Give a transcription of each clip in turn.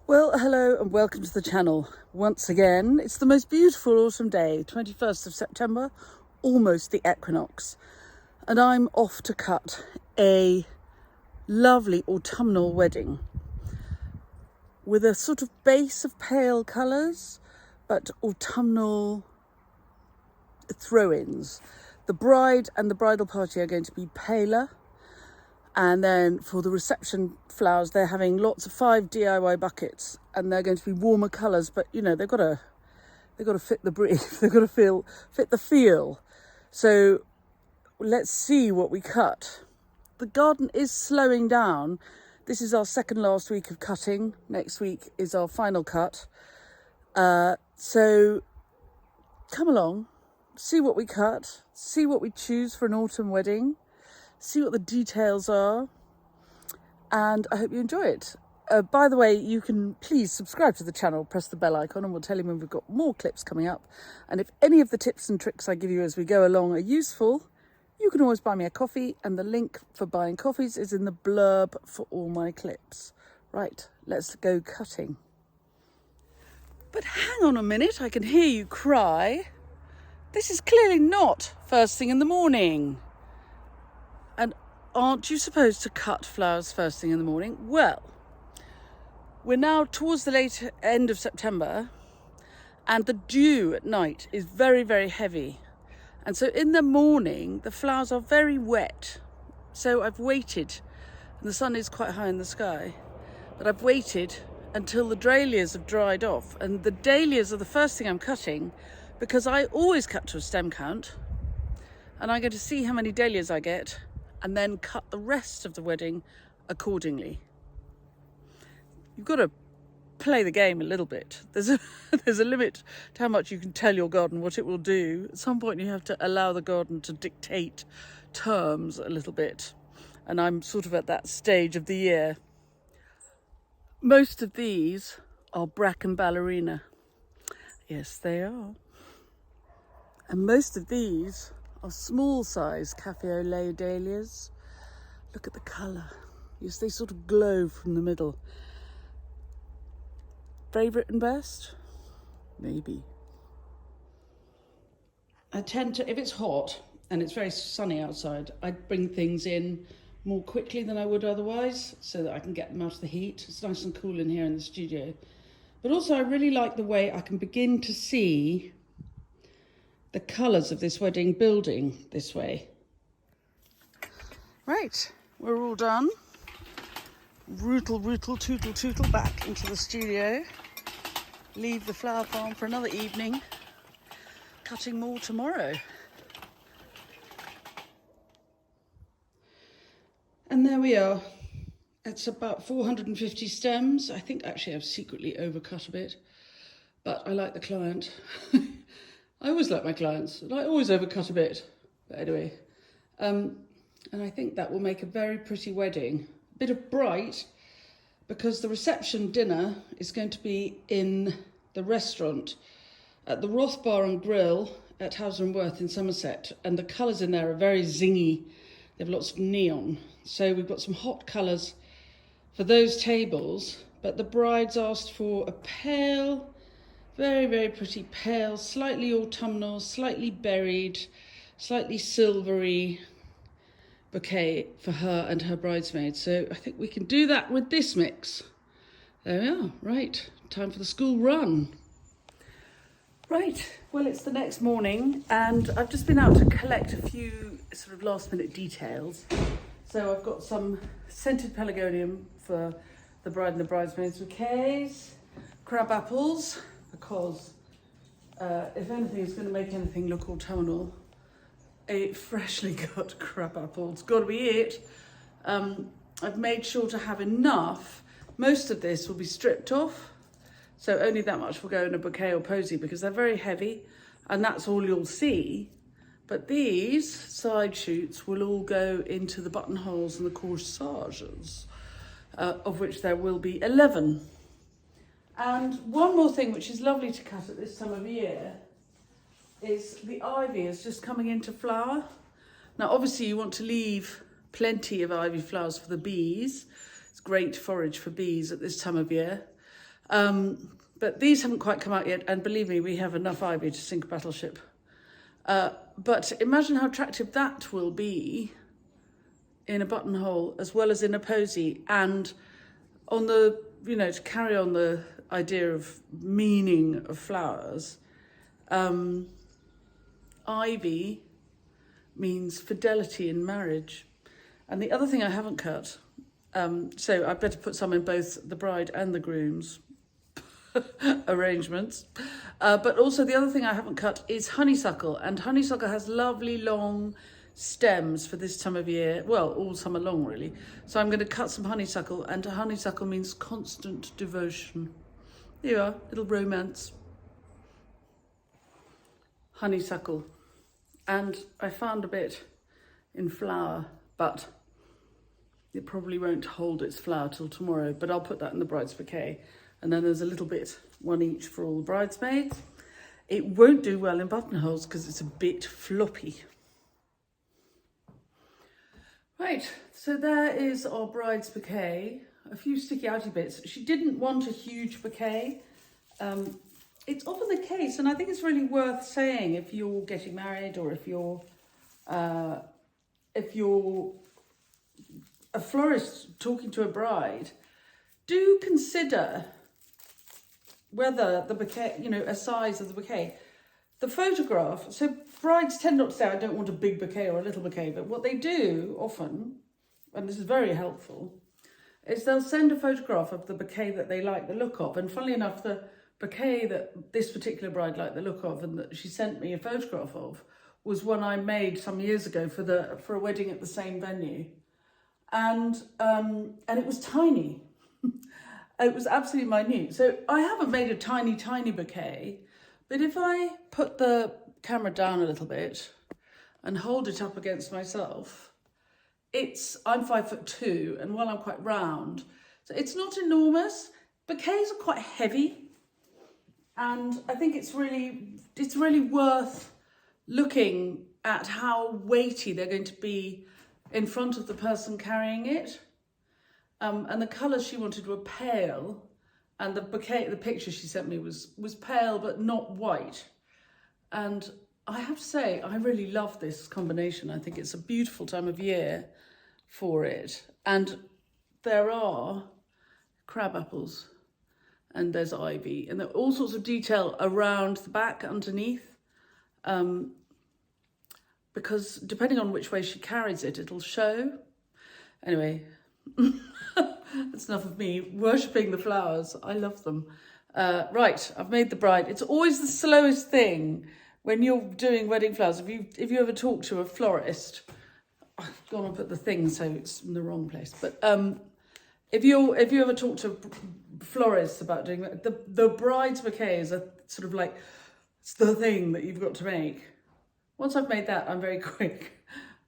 Well, hello and welcome to the channel. Once again, it's the most beautiful autumn day, 21st of September, almost the equinox. And I'm off to cut a lovely autumnal wedding with a sort of base of pale colours, but autumnal throw-ins. The bride and the bridal party are going to be paler. And then for the reception flowers, they're having lots of 5 DIY buckets, and they're going to be warmer colours. But you know, they've got to fit the brief. They've got to fit the feel. So let's see what we cut. The garden is slowing down. This is our second last week of cutting. Next week is our final cut. So come along, see what we cut, see what we choose for an autumn wedding. See what the details are, and I hope you enjoy it. By the way, you can please subscribe to the channel, press the bell icon, and we'll tell you when we've got more clips coming up. And if any of the tips and tricks I give you as we go along are useful, you can always buy me a coffee, and the link for buying coffees is in the blurb for all my clips. Right, let's go cutting. But hang on a minute, I can hear you cry. This is clearly not first thing in the morning. And aren't you supposed to cut flowers first thing in the morning? Well, we're now towards the late end of September, and the dew at night is very, very heavy. And so in the morning, the flowers are very wet. So I've waited, and the sun is quite high in the sky, but I've waited until the dahlias have dried off. And the dahlias are the first thing I'm cutting, because I always cut to a stem count, and I'm going to see how many dahlias I get, and then cut the rest of the wedding accordingly. You've got to play the game a little bit. There's a limit to how much you can tell your garden what it will do. At some point you have to allow the garden to dictate terms a little bit. And I'm sort of at that stage of the year. Most of these are bracken ballerina. Yes, they are. And most of these are small size cafe au lait dahlias. Look at the colour. Yes, they sort of glow from the middle. Favourite and best? Maybe. I tend to, if it's hot and it's very sunny outside, I bring things in more quickly than I would otherwise, so that I can get them out of the heat. It's nice and cool in here in the studio. But also I really like the way I can begin to see the colours of this wedding building this way. Right, we're all done. Rootle, tootle, tootle, back into the studio. Leave the flower farm for another evening. Cutting more tomorrow. And there we are. It's about 450 stems. I think actually I've secretly overcut a bit, but I like the client. I always like my clients, and I always overcut a bit. But anyway, and I think that will make a very pretty wedding. A bit of bright, because the reception dinner is going to be in the restaurant at the Roth Bar and Grill at Hauser and Wirth in Somerset. And the colours in there are very zingy. They have lots of neon. So we've got some hot colours for those tables. But the bride's asked for a pale, very, very pretty pale, slightly autumnal, slightly berried, slightly silvery bouquet for her and her bridesmaids. So I think we can do that with this mix. There we are. Right, time for the school run. Right, well, it's the next morning, and I've just been out to collect a few sort of last minute details. So I've got some scented pelargonium for the bride and the bridesmaids bouquets, crab apples, because if anything is going to make anything look autumnal, a freshly cut crab apple. It's got to be it. I've made sure to have enough. Most of this will be stripped off, so only that much will go in a bouquet or posy, because they're very heavy, and that's all you'll see. But these side shoots will all go into the buttonholes and the corsages, of which there will be 11. And one more thing which is lovely to cut at this time of year is the ivy is just coming into flower. Now obviously you want to leave plenty of ivy flowers for the bees. It's great forage for bees at this time of year. But these haven't quite come out yet, and believe me, we have enough ivy to sink a battleship. But imagine how attractive that will be in a buttonhole as well as in a posy, and on the, to carry on the idea of meaning of flowers, ivy means fidelity in marriage. And the other thing I haven't cut, so I better put some in both the bride and the groom's arrangements. But also the other thing I haven't cut is honeysuckle, and honeysuckle has lovely long stems for this time of year, well, all summer long really. So I'm going to cut some honeysuckle, and honeysuckle means constant devotion. There you are, little romance. Honeysuckle. And I found a bit in flower, but it probably won't hold its flower till tomorrow, but I'll put that in the bride's bouquet. And then there's a little bit, one each for all the bridesmaids. It won't do well in buttonholes because it's a bit floppy. Right, so there is our bride's bouquet. A few sticky outy bits. She didn't want a huge bouquet. It's often the case, and I think it's really worth saying if you're getting married, or if you're a florist talking to a bride, do consider whether the bouquet, a size of the bouquet. The photograph, so brides tend not to say, I don't want a big bouquet or a little bouquet, but what they do often, and this is very helpful, is they'll send a photograph of the bouquet that they like the look of. And funnily enough, the bouquet that this particular bride liked the look of and that she sent me a photograph of was one I made some years ago for a wedding at the same venue. And it was tiny. It was absolutely minute. So I haven't made a tiny, tiny bouquet, but if I put the camera down a little bit and hold it up against myself, I'm 5'2", and while I'm quite round, so it's not enormous. Bouquets are quite heavy, and I think it's really worth looking at how weighty they're going to be in front of the person carrying it. And the colours she wanted were pale, and the picture she sent me was pale but not white. And I have to say, I really love this combination. I think it's a beautiful time of year for it. And there are crab apples, and there's ivy, and there are all sorts of detail around the back underneath. Because depending on which way she carries it, it'll show. Anyway, that's enough of me worshipping the flowers. I love them. Right, I've made the bride. It's always the slowest thing when you're doing wedding flowers. If you ever talk to a florist, I've gone and put the thing so it's in the wrong place. But if you ever talk to florists about doing that, the bride's bouquet is a sort of like, it's the thing that you've got to make. Once I've made that, I'm very quick.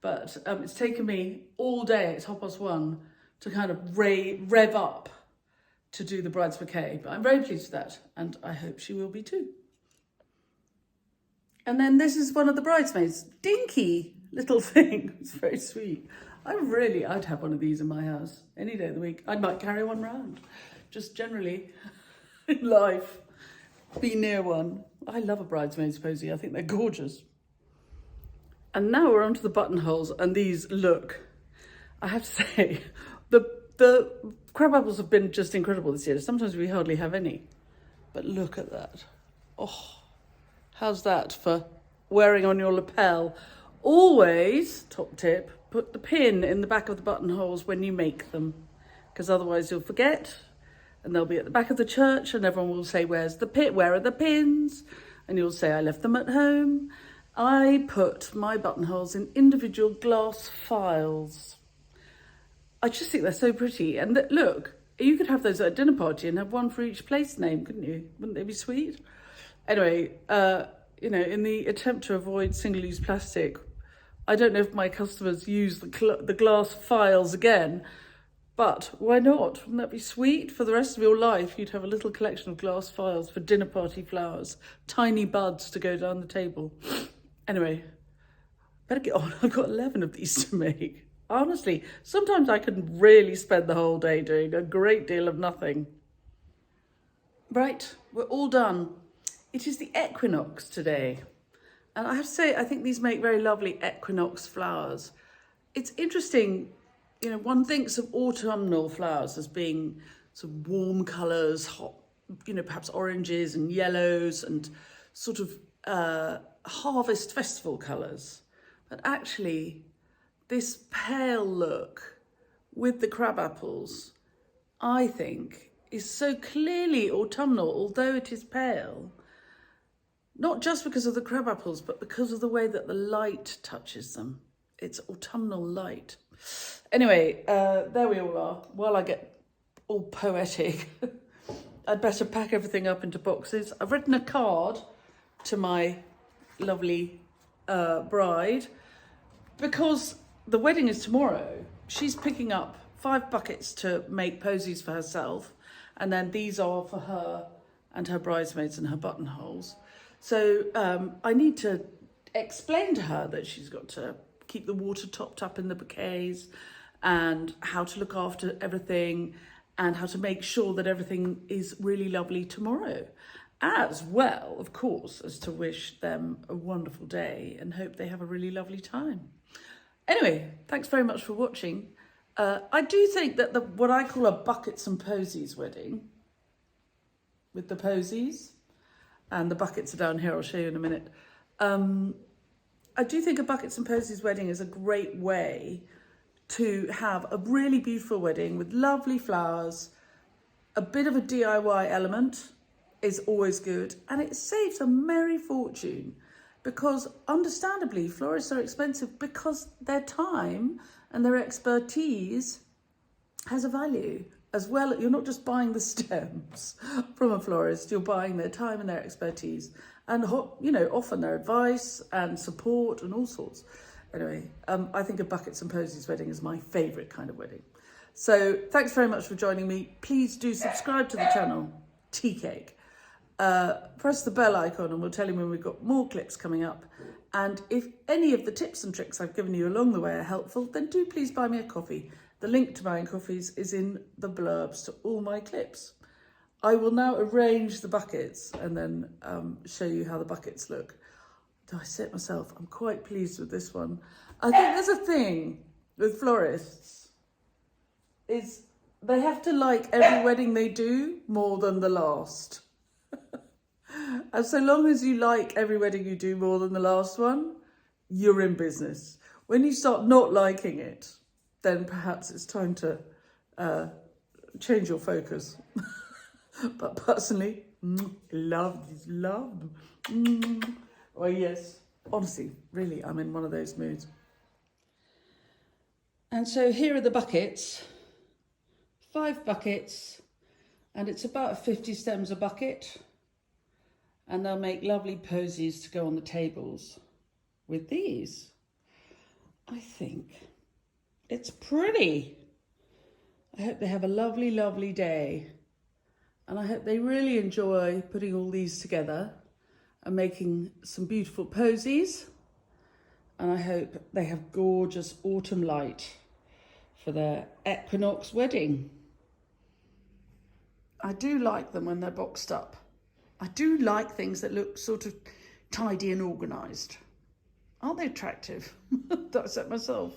But it's taken me all day, it's 1:30, to kind of rev up to do the bride's bouquet. But I'm very pleased with that, and I hope she will be too. And then this is one of the bridesmaids. Dinky little thing. It's very sweet. I'd have one of these in my house any day of the week. I might carry one round. Just generally in life, be near one. I love a bridesmaid's posy. I think they're gorgeous. And now we're onto the buttonholes, and these look, I have to say, the crab apples have been just incredible this year. Sometimes we hardly have any, but look at that. Oh, how's that for wearing on your lapel? Always, top tip, put the pin in the back of the buttonholes when you make them, because otherwise you'll forget, and they'll be at the back of the church, and everyone will say, where are the pins? And you'll say, I left them at home. I put my buttonholes in individual glass files. I just think they're so pretty. And look, you could have those at a dinner party and have one for each place name, couldn't you? Wouldn't they be sweet? Anyway, in the attempt to avoid single-use plastic, I don't know if my customers use the glass files again, but why not? Wouldn't that be sweet? For the rest of your life, you'd have a little collection of glass files for dinner party flowers, tiny buds to go down the table. Anyway, better get on. I've got 11 of these to make. Honestly, sometimes I can really spend the whole day doing a great deal of nothing. Right, we're all done. It is the equinox today. And I have to say, I think these make very lovely equinox flowers. It's interesting, you know, one thinks of autumnal flowers as being sort of warm colours, hot, you know, perhaps oranges and yellows and sort of harvest festival colours. But actually, this pale look with the crab apples, I think, is so clearly autumnal, although it is pale. Not just because of the crab apples, but because of the way that the light touches them. It's autumnal light. Anyway, there we all are. While I get all poetic, I'd better pack everything up into boxes. I've written a card to my lovely bride because the wedding is tomorrow. She's picking up 5 buckets to make posies for herself, and then these are for her and her bridesmaids and her buttonholes. So I need to explain to her that she's got to keep the water topped up in the bouquets and how to look after everything and how to make sure that everything is really lovely tomorrow, as well, of course, as to wish them a wonderful day and hope they have a really lovely time. Anyway, thanks very much for watching. I do think that what I call a buckets and posies wedding, with the posies, and the buckets are down here, I'll show you in a minute. I do think a buckets and posies wedding is a great way to have a really beautiful wedding with lovely flowers. A bit of a DIY element is always good, and it saves a merry fortune because understandably florists are expensive because their time and their expertise has a value as well. You're not just buying the stems from a florist, you're buying their time and their expertise and, you know, often their advice and support and all sorts. Anyway, I think a buckets and posies wedding is my favourite kind of wedding. So thanks very much for joining me. Please do subscribe to the channel, Tea Cake. Press the bell icon and we'll tell you when we've got more clips coming up. And if any of the tips and tricks I've given you along the way are helpful, then do please buy me a coffee. The link to buying coffees is in the blurbs to all my clips. I will now arrange the buckets and then show you how the buckets look. Do I say it myself? I'm quite pleased with this one. I think there's a thing with florists is they have to like every wedding they do more than the last. And so long as you like every wedding you do more than the last one, you're in business. When you start not liking it, then perhaps it's time to change your focus. But personally, love. Oh yes, honestly, really, I'm in one of those moods. And so here are the buckets, 5 buckets, and it's about 50 stems a bucket. And they'll make lovely posies to go on the tables with these. I think it's pretty. I hope they have a lovely, lovely day. And I hope they really enjoy putting all these together and making some beautiful posies. And I hope they have gorgeous autumn light for their equinox wedding. I do like them when they're boxed up. I do like things that look sort of tidy and organised. Aren't they attractive? That's it myself.